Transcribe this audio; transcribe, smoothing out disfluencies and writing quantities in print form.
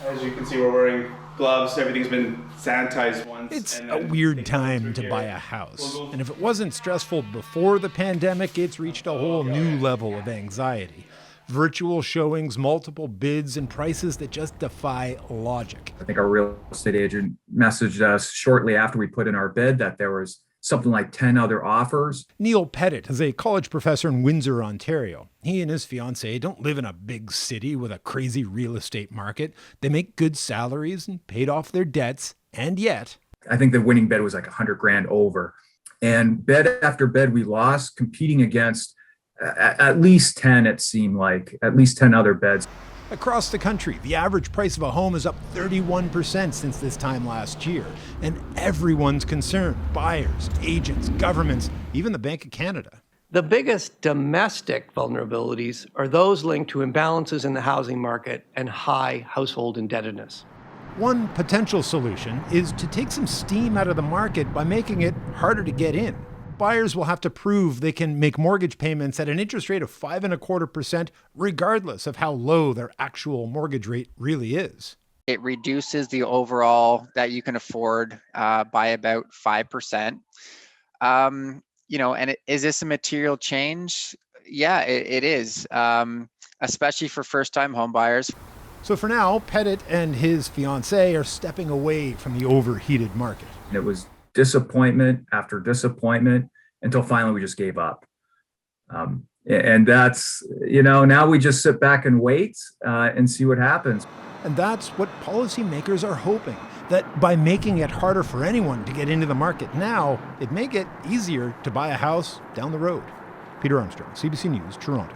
As you can see, we're wearing gloves. Everything's been sanitized once. It's a weird time to buy a house. And if it wasn't stressful before the pandemic, it's reached a whole new level of anxiety. Virtual showings, multiple bids, and prices that just defy logic. I think our real estate agent messaged us shortly after we put in our bid that there was something like 10 other offers. Neil Pettit is a college professor in Windsor, Ontario. He and his fiancée don't live in a big city with a crazy real estate market. They make good salaries and paid off their debts, and yet... I think the winning bid was like $100,000 over. And bid after bid we lost, competing against at least 10, it seemed like, at least 10 other bids. Across the country, the average price of a home is up 31% since this time last year. And everyone's concerned. Buyers, agents, governments, even the Bank of Canada. The biggest domestic vulnerabilities are those linked to imbalances in the housing market and high household indebtedness. One potential solution is to take some steam out of the market by making it harder to get in. Buyers will have to prove they can make mortgage payments at an interest rate of 5.25%, regardless of how low their actual mortgage rate really is. It reduces the overall that you can afford by about 5%. Is this a material change? Yeah, it is, especially for first-time homebuyers. So for now, Pettit and his fiancée are stepping away from the overheated market. It was disappointment after disappointment until finally we just gave up. And that's, now we just sit back and wait and see what happens. And that's what policymakers are hoping, that by making it harder for anyone to get into the market now, it may get easier to buy a house down the road. Peter Armstrong, CBC News, Toronto.